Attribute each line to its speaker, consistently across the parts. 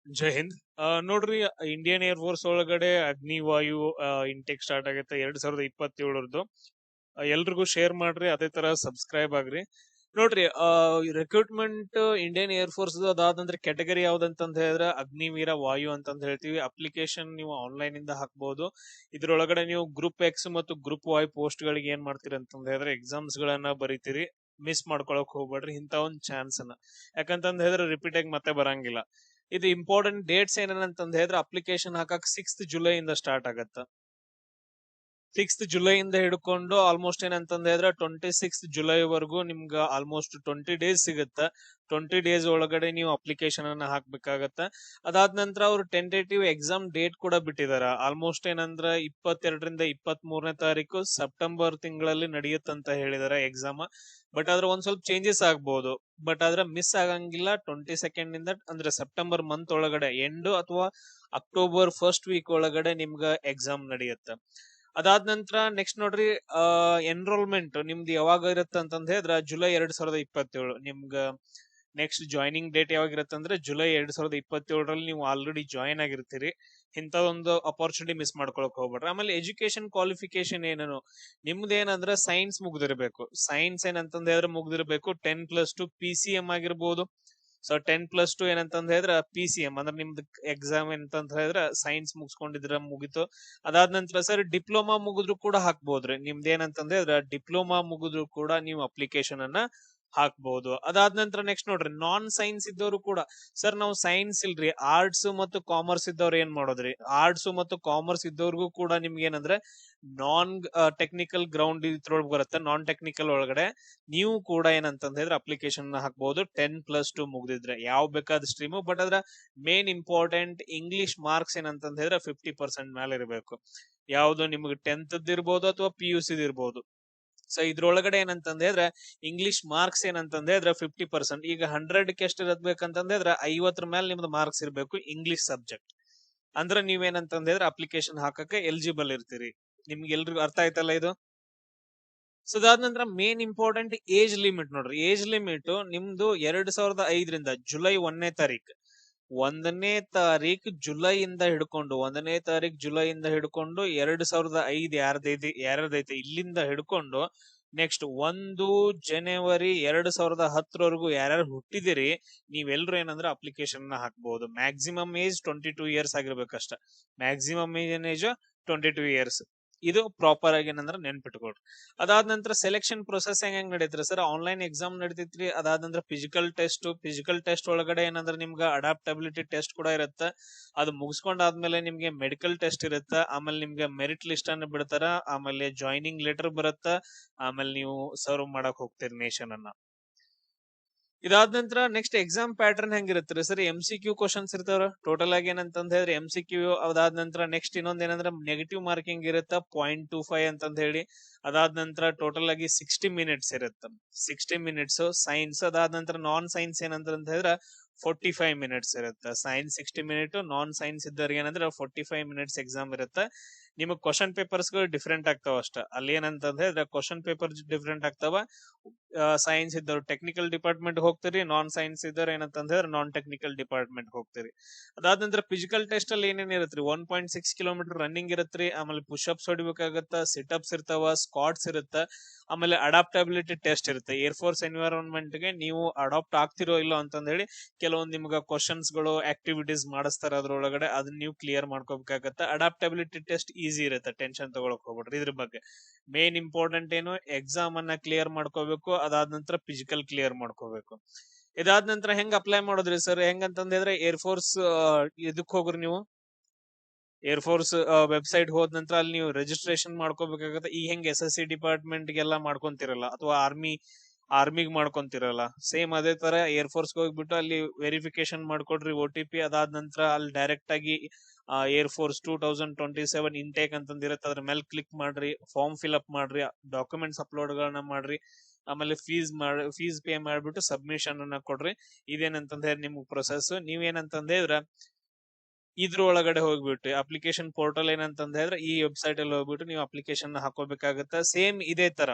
Speaker 1: ಜೈ ಹಿಂದ್. ನೋಡ್ರಿ, Indian air force ಒಳಗಡೆ Agnivayu intake start ಆಗೈತೆ 2027. ಎಲ್ರಿಗೂ ಶೇರ್ ಮಾಡ್ರಿ, ಅದೇ ತರ ಸಬ್ಸ್ಕ್ರೈಬ್ ಆಗ್ರಿ. ನೋಡ್ರಿ, ರಿಕ್ರೂಟ್ಮೆಂಟ್ ಇಂಡಿಯನ್ ಏರ್ ಫೋರ್ಸ್ ಅದಾದಂದ್ರೆ ಕೆಟಗರಿ ಯಾವ್ದಂತಂದ್ ಹೇಳಿದ್ರೆ ಅಗ್ನಿವೀರ ವಾಯು ಅಂತಂದ್ ಹೇಳ್ತೀವಿ. ಅಪ್ಲಿಕೇಶನ್ ನೀವು ಆನ್ಲೈನ್ ಇಂದ ಹಾಕ್ಬಹುದು. ಇದ್ರೊಳಗಡೆ ನೀವು ಗ್ರೂಪ್ ಎಕ್ಸ್ ಮತ್ತು ಗ್ರೂಪ್ ವೈ ಪೋಸ್ಟ್ ಗಳಿಗೆ ಏನ್ ಮಾಡ್ತೀರಿ ಅಂತಂದ್ ಹೇಳಿದ್ರೆ ಎಕ್ಸಾಮ್ಸ್ ಗಳನ್ನ ಬರೀತೀರಿ. ಮಿಸ್ ಮಾಡ್ಕೊಳಕ್ ಹೋಗ್ಬೇಡ್ರಿ ಇಂತ ಒಂದ್ ಚಾನ್ಸ್ ಅನ್ನ. ಯಾಕಂತಂದ್ ಹೇಳಿದ್ರೆ ರಿಪೀಟ್ ಆಗಿ ಮತ್ತೆ ಬರಂಗಿಲ್ಲ. ಇದು ಇಂಪಾರ್ಟೆಂಟ್ ಡೇಟ್ಸ್ ಏನಂತಂದ್ ಹೇಳಿದ್ರೆ ಅಪ್ಲಿಕೇಶನ್ ಹಾಕಕ್ 6th ಜುಲೈ ಇಂದ ಸ್ಟಾರ್ಟ್ ಆಗತ್ತ. 6th ಜುಲೈ ಇಂದ ಹಿಡ್ಕೊಂಡು ಆಲ್ಮೋಸ್ಟ್ ಏನಂತಂದ್ ಹೇಳಿದ್ರೆ 26th ಜುಲೈ ವರೆಗೂ ನಿಮ್ಗೆ ಆಲ್ಮೋಸ್ಟ್ 20 ಡೇಸ್ ಸಿಗುತ್ತೆ. 20 ಡೇಸ್ ಒಳಗಡೆ ನೀವು ಅಪ್ಲಿಕೇಶನ್ ಅನ್ನ ಹಾಕ್ಬೇಕಾಗತ್ತ. ಅದಾದ ನಂತರ ಅವ್ರು ಟೆಂಟೇಟಿವ್ ಎಕ್ಸಾಮ್ ಡೇಟ್ ಕೂಡ ಬಿಟ್ಟಿದಾರ. ಆಲ್ಮೋಸ್ಟ್ ಏನಂದ್ರ 22ರಿಂದ 23ನೇ ತಾರೀಕು ಸೆಪ್ಟೆಂಬರ್ ತಿಂಗಳಲ್ಲಿ ನಡೆಯುತ್ತಂತ ಹೇಳಿದಾರೆ ಎಕ್ಸಾಮ್. ಬಟ್ ಆದ್ರೆ ಒಂದ್ ಸ್ವಲ್ಪ ಚೇಂಜಸ್ ಆಗ್ಬಹುದು. ಬಟ್ ಆದ್ರೆ ಮಿಸ್ ಆಗಂಗಿಲ್ಲ. 22nd ಇಂದ ಅಂದ್ರೆ ಸೆಪ್ಟೆಂಬರ್ ಮಂತ್ ಒಳಗಡೆ ಎಂಡ್ ಅಥವಾ ಅಕ್ಟೋಬರ್ ಫಸ್ಟ್ ವೀಕ್ ಒಳಗಡೆ ನಿಮ್ಗ ಎಕ್ಸಾಮ್ ನಡೆಯುತ್ತೆ. ಅದಾದ ನಂತರ ನೆಕ್ಸ್ಟ್ ನೋಡ್ರಿ, ಎನ್ರೋಲ್ಮೆಂಟ್ ನಿಮ್ದು ಯಾವಾಗ ಇರುತ್ತೆ ಅಂತಂದ್ ಹೇಳಿದ್ರೆ ಜುಲೈ 2027 ನಿಮ್ಗ ನೆಕ್ಸ್ಟ್ ಜಾಯ್ನಿಂಗ್ ಡೇಟ್ ಯಾವಾಗ ಇರುತ್ತೆ ಅಂದ್ರೆ ಜುಲೈ 2027ರಲ್ಲಿ ನೀವು ಆಲ್ರೆಡಿ ಜಾಯ್ನ್ ಆಗಿರ್ತೀರಿ. ಇಂಥದೊಂದು ಅಪರ್ಚುನಿಟಿ ಮಿಸ್ ಮಾಡ್ಕೊಳಕ್ ಹೋಗ್ಬೇಡ್ರಿ. ಆಮೇಲೆ ಎಜುಕೇಶನ್ ಕ್ವಾಲಿಫಿಕೇಶನ್ ಏನನು ನಿಮ್ದೇನಂದ್ರೆ ಸೈನ್ಸ್ ಮುಗ್ದಿರ್ಬೇಕು. ಸೈನ್ಸ್ ಏನಂತಂದ್ ಹೇಳಿದ್ರೆ ಮುಗ್ದಿರ್ಬೇಕು. 10+2 PCM ಆಗಿರ್ಬೋದು. ಸೊ 10+2 ಏನಂತಂದ್ ಹೇಳಿದ್ರೆ PCM ಅಂದ್ರೆ ನಿಮ್ದು ಎಕ್ಸಾಮ್ ಏನಂತಂದ್ ಹೇಳಿದ್ರೆ ಸೈನ್ಸ್ ಮುಗಿಸ್ಕೊಂಡಿದ್ರ ಮುಗಿತು. ಅದಾದ ನಂತರ ಸರ್ ಡಿಪ್ಲೊಮಾ ಮುಗಿದ್ರು ಕೂಡ ಹಾಕ್ಬೋದ್ರಿ. ನಿಮ್ದು ಏನಂತಂದ್ ಹೇಳಿದ್ರೆ ಡಿಪ್ಲೊಮಾ ಮುಗಿದ್ರು ಕೂಡ ನೀವು ಅಪ್ಲಿಕೇಶನ್ ಅನ್ನ ಹಾಕ್ಬಹುದು. ಅದಾದ ನಂತರ ನೆಕ್ಸ್ಟ್ ನೋಡ್ರಿ, ನಾನ್ ಸೈನ್ಸ್ ಇದ್ದವರು ಕೂಡ ಸರ್ ನಾವು ಸೈನ್ಸ್ ಇಲ್ರಿ, ಆರ್ಟ್ಸ್ ಮತ್ತು ಕಾಮರ್ಸ್ ಇದ್ದವ್ರು ಏನ್ ಮಾಡೋದ್ರಿ. ಆರ್ಟ್ಸ್ ಮತ್ತು ಕಾಮರ್ಸ್ ಇದ್ದವ್ರಿಗೂ ಕೂಡ ನಿಮ್ಗೆ ಏನಂದ್ರೆ ನಾನ್ ಟೆಕ್ನಿಕಲ್ ಗ್ರೌಂಡ್ ಇದ್ರೊಳಗೆ ಬರುತ್ತೆ. ನಾನ್ ಟೆಕ್ನಿಕಲ್ ಒಳಗಡೆ ನೀವು ಕೂಡ ಏನಂತಂದ್ ಹೇಳಿದ್ರೆ ಅಪ್ಲಿಕೇಶನ್ ಹಾಕ್ಬಹುದು. 10+2 ಮುಗ್ದಿದ್ರೆ ಯಾವ ಬೇಕಾದ ಸ್ಟ್ರೀಮು. ಬಟ್ ಅದ್ರ ಮೇನ್ ಇಂಪಾರ್ಟೆಂಟ್ ಇಂಗ್ಲಿಷ್ ಮಾರ್ಕ್ಸ್ ಏನಂತಂದ್ ಹೇಳಿದ್ರೆ 50% ಮೇಲೆ ಇರಬೇಕು. ಯಾವ್ದು ನಿಮ್ಗೆ 10th ಇರ್ಬೋದು ಅಥವಾ PUC ಇರ್ಬೋದು. ಸೊ ಇದ್ರೊಳಗಡೆ ಏನಂತಂದ್ ಹೇಳಿದ್ರೆ ಇಂಗ್ಲಿಷ್ ಮಾರ್ಕ್ಸ್ ಏನಂತಂದ್ ಹೇಳಿದ್ರೆ 50%. ಈಗ 100ಕ್ಕೆ ಎಷ್ಟು ಇರಬೇಕಂತಂದ್ ಹೇಳಿದ್ರೆ 50 ಮೇಲೆ ನಿಮ್ದು ಮಾರ್ಕ್ಸ್ ಇರಬೇಕು ಇಂಗ್ಲಿಷ್ ಸಬ್ಜೆಕ್ಟ್. ಅಂದ್ರೆ ನೀವೇನಂತಂದ್ ಹೇಳಿದ್ರೆ ಅಪ್ಲಿಕೇಶನ್ ಹಾಕಕ್ಕೆ ಎಲಿಜಿಬಲ್ ಇರ್ತೀರಿ. ನಿಮ್ಗೆ ಎಲ್ರಿಗೂ ಅರ್ಥ ಆಯ್ತಲ್ಲ ಇದು. ಸೊ ಅದಾದ ನಂತರ ಮೇನ್ ಇಂಪಾರ್ಟೆಂಟ್ ಏಜ್ ಲಿಮಿಟ್ ನೋಡ್ರಿ. ಏಜ್ ಲಿಮಿಟ್ ನಿಮ್ದು 2005ರಿಂದ ಜುಲೈ 1ನೇ ತಾರೀಕು 2005 ಯಾರ್ದೈತೆ ಇಲ್ಲಿಂದ ಹಿಡ್ಕೊಂಡು ನೆಕ್ಸ್ಟ್ 1 ಜನವರಿ 2010 ಯಾರ್ಯಾರು ಹುಟ್ಟಿದಿರಿ ನೀವೆಲ್ರು ಏನಂದ್ರೆ ಅಪ್ಲಿಕೇಶನ್ ಹಾಕ್ಬಹುದು. ಮ್ಯಾಕ್ಸಿಮಮ್ ಏಜ್ 22 ಇಯರ್ಸ್ ಆಗಿರ್ಬೇಕಷ್ಟ. Maximum age 22 years. ಇದು ಪ್ರಾಪರ್ ಆಗಿ ಏನಂದ್ರೆ ನೆನ್ಪಿಟ್ಕೊಳ್ರಿ. ಅದಾದ ನಂತರ ಸೆಲೆಕ್ಷನ್ ಪ್ರೊಸೆಸ್ ಹೆಂಗ್ ನಡೀತ್ರಿ ಸರ್, ಆನ್ಲೈನ್ ಎಕ್ಸಾಮ್ ನಡೀತೈತ್ರಿ. ಅದಾದ ನಂತರ ಫಿಸಿಕಲ್ ಟೆಸ್ಟ್ ಒಳಗಡೆ ಏನಂದ್ರೆ ನಿಮ್ಗೆ ಅಡಾಪ್ಟಬಿಲಿಟಿ ಟೆಸ್ಟ್ ಕೂಡ ಇರುತ್ತೆ. ಅದು ಮುಗಿಸ್ಕೊಂಡಾದ್ಮೇಲೆ ನಿಮ್ಗೆ ಮೆಡಿಕಲ್ ಟೆಸ್ಟ್ ಇರುತ್ತೆ. ಆಮೇಲೆ ನಿಮ್ಗೆ ಮೆರಿಟ್ ಲಿಸ್ಟ್ ಅನ್ನು ಬಿಡ್ತಾರ. ಆಮೇಲೆ ಜಾಯ್ನಿಂಗ್ ಲೆಟರ್ ಬರುತ್ತೆ. ಆಮೇಲೆ ನೀವು ಸರ್ವ್ ಮಾಡಕ್ ಹೋಗ್ತೀರಿ ನೇಷನ್ ಅನ್ನ. ಇದಾದ ನಂತರ ನೆಕ್ಸ್ಟ್ ಎಕ್ಸಾಮ್ ಪ್ಯಾಟರ್ನ್ ಹೆಂಗಿರುತ್ತೆ ಸರ್, MCQ ಕ್ವಶನ್ಸ್ ಇರ್ತಾರ ಟೋಟಲ್ ಆಗಿ ಏನಂತಂದ್ ಹೇಳಿದ್ರೆ MCQ. ಅದಾದ ನಂತರ ನೆಕ್ಸ್ಟ್ ಇನ್ನೊಂದ್ ಏನಂದ್ರೆ ನೆಗೆಟಿವ್ ಮಾರ್ಕಿಂಗ್ ಇರುತ್ತೆ 0.25 ಅಂತಂದ್ ಹೇಳಿ. ಅದಾದ ನಂತರ ಟೋಟಲ್ ಆಗಿ 60 ಮಿನಿಟ್ಸ್ ಇರುತ್ತೆ. 60 ಮಿನಿಟ್ಸ್ ಸೈನ್ಸ್. ಅದಾದ ನಂತರ ನಾನ್ ಸೈನ್ಸ್ ಏನಂತ ಹೇಳಿದ್ರೆ 45 ಮಿನಿಟ್ಸ್ ಇರುತ್ತೆ. ಸೈನ್ಸ್ 60 ಮಿನಿಟ್, ನಾನ್ ಸೈನ್ಸ್ ಇದ್ದವ್ರಿಗೆ ಏನಂದ್ರೆ 45 ಮಿನಿಟ್ಸ್ ಎಕ್ಸಾಮ್ ಇರುತ್ತೆ. ನಿಮಗ್ ಕ್ವಶನ್ ಪೇಪರ್ಸ್ ಗಳು ಡಿಫ್ರೆಂಟ್ ಆಗ್ತಾವ ಅಷ್ಟ. ಅಲ್ಲಿ ಏನಂತಂದ್ ಹೇಳಿದ್ರೆ ಕ್ವಶನ್ ಪೇಪರ್ ಡಿಫ್ರೆಂಟ್ ಆಗ್ತಾವ. ಸೈನ್ಸ್ ಇದ್ದವ್ರು ಟೆಕ್ನಿಕಲ್ ಡಿಪಾರ್ಟ್ಮೆಂಟ್ ಹೋಗ್ತೀರಿ, ನಾನ್ ಸೈನ್ಸ್ ಇದ್ದವ್ರು ಏನಂತಂದ್ ಹೇಳಿದ್ರೆ ನಾನ್ ಟೆಕ್ನಿಕಲ್ ಡಿಪಾರ್ಟ್ಮೆಂಟ್ ಹೋಗ್ತೀರಿ. ಅದಾದ ನಂತರ ಫಿಸಿಕಲ್ ಟೆಸ್ಟ್ ಅಲ್ಲಿ ಏನೇನ್ ಇರತ್ರಿ, 1.6 ಕಿಲೋಮೀಟರ್ ರನ್ನಿಂಗ್ ಇರತ್ರಿ. ಆಮೇಲೆ ಪುಷಪ್ಸ್ ಹೊಡಿಬೇಕಾಗತ್ತ, ಸಿಟ್ಅಪ್ಸ್ ಇರ್ತಾವ, ಸ್ಕ್ವಾಟ್ಸ್ ಇರುತ್ತೆ. ಆಮೇಲೆ ಅಡಾಪ್ಟಬಿಲಿಟಿ ಟೆಸ್ಟ್ ಇರುತ್ತೆ. ಏರ್ಫೋರ್ಸ್ ಎನ್ವಿರಾನ್ಮೆಂಟ್ ಗೆ ನೀವು ಅಡಾಪ್ಟ್ ಆಗ್ತಿರೋ ಇಲ್ಲೋ ಅಂತಂದ್ ಹೇಳಿ ಕೆಲವೊಂದು ನಿಮ್ಗೆ ಕ್ವಶನ್ಸ್ ಗಳು ಆಕ್ಟಿವಿಟೀಸ್ ಮಾಡಿಸ್ತಾರ ಅದ್ರೊಳಗಡೆ. ಅದನ್ನ ನೀವು ಕ್ಲಿಯರ್ ಮಾಡ್ಕೋಬೇಕಾಗತ್ತೆ. ಅಡಾಪ್ಟಬಿಲಿಟಿ ಟೆಸ್ಟ್ ಈಸಿ ಇರುತ್ತೆ, ಟೆನ್ಷನ್ ತಗೊಳಕ್ ಹೋಗ್ಬಿಡ್ರಿ ಇದ್ರ ಬಗ್ಗೆ. ಮೇನ್ ಇಂಪಾರ್ಟೆಂಟ್ ಏನು, ಎಕ್ಸಾಮ್ ಅನ್ನ ಕ್ಲಿಯರ್ ಮಾಡ್ಕೋಬೇಕು. ಅದಾದ ನಂತರ ಫಿಸಿಕಲ್ ಕ್ಲಿಯರ್ ಮಾಡ್ಕೋಬೇಕು. ಇದಾದ ನಂತರ ಹೆಂಗ್ ಅಪ್ಲೈ ಮಾಡೋದ್ರಿ ಸರ್, ಹೆಂಗಂತಂದ್ರೆ ಏರ್ಫೋರ್ಸ್ ಇದಕ್ ಹೋಗ್ರಿ ನೀವು. ಏರ್ಫೋರ್ಸ್ ವೆಬ್ಸೈಟ್ ಹೋದ ನಂತರ ಅಲ್ಲಿ ನೀವು ರಿಜಿಸ್ಟ್ರೇಷನ್ ಮಾಡ್ಕೋಬೇಕಾಗತ್ತೆ. ಈ ಹೆಂಗ್ SSC ಡಿಪಾರ್ಟ್ಮೆಂಟ್ ಗೆಲ್ಲ ಮಾಡ್ಕೊಂತಿರಲ್ಲ ಅಥವಾ ಆರ್ಮಿಗ್ ಮಾಡ್ಕೊಂತಿರಲ್ಲ, ಸೇಮ್ ಅದೇ ತರ ಏರ್ಫೋರ್ಸ್ ಹೋಗ್ಬಿಟ್ಟು ಅಲ್ಲಿ ವೆರಿಫಿಕೇಶನ್ ಮಾಡ್ಕೊಡ್ರಿ OTP. ಅದಾದ ನಂತರ ಅಲ್ಲಿ ಡೈರೆಕ್ಟ್ ಆಗಿ ಏರ್ಫೋರ್ಸ್ 2027 ಇಂಟೇಕ್ ಅಂತಂದಿರುತ್ತೆ. ಅದ್ರ ಮೇಲೆ ಕ್ಲಿಕ್ ಮಾಡ್ರಿ, ಫಾರ್ಮ್ ಫಿಲ್ ಅಪ್ ಮಾಡ್ರಿ, ಡಾಕ್ಯುಮೆಂಟ್ಸ್ ಅಪ್ಲೋಡ್ ಗಳನ್ನ ಮಾಡ್ರಿ. ಆಮೇಲೆ ಫೀಸ್ ಪೇ ಮಾಡ್ಬಿಟ್ಟು ಸಬ್ಮಿಷನ್ ಅನ್ನ ಕೊಡ್ರಿ. ಇದೇನಂತಂದ್ರೆ ನಿಮ್ಗೆ ಪ್ರೊಸೆಸ್. ನೀವೇನಂತಂದ್ರೆ ಇದ್ರ ಒಳಗಡೆ ಹೋಗ್ಬಿಟ್ಟು ಅಪ್ಲಿಕೇಶನ್ ಪೋರ್ಟಲ್ ಏನಂತಂದ್ ಹೇಳಿದ್ರೆ ಈ ವೆಬ್ಸೈಟ್ ಅಲ್ಲಿ ಹೋಗ್ಬಿಟ್ಟು ನೀವು ಅಪ್ಲಿಕೇಶನ್ ಹಾಕೋಬೇಕಾಗತ್ತೆ. ಸೇಮ್ ಇದೇ ತರ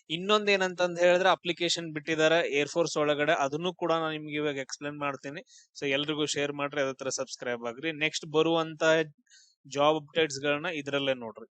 Speaker 1: ಇನ್ನೊಂದ್ ಏನಂತಂದ್ ಹೇಳಿದ್ರೆ ಅಪ್ಲಿಕೇಶನ್ ಬಿಟ್ಟಿದ್ದಾರೆ ಏರ್ ಫೋರ್ಸ್ ಒಳಗಡೆ, ಅದನ್ನು ಕೂಡ ನಾನು ನಿಮ್ಗೆ ಇವಾಗ ಎಕ್ಸ್ಪ್ಲೇನ್ ಮಾಡ್ತೀನಿ. ಸೊ ಎಲ್ರಿಗೂ ಶೇರ್ ಮಾಡ್ರಿ, ಅದೇ ತರ ಸಬ್ಸ್ಕ್ರೈಬ್ ಆಗ್ರಿ. ನೆಕ್ಸ್ಟ್ ಬರುವಂತ ಜಾಬ್ ಅಪ್ಡೇಟ್ಸ್ ಗಳನ್ನ ಇದ್ರಲ್ಲೇ ನೋಡ್ರಿ.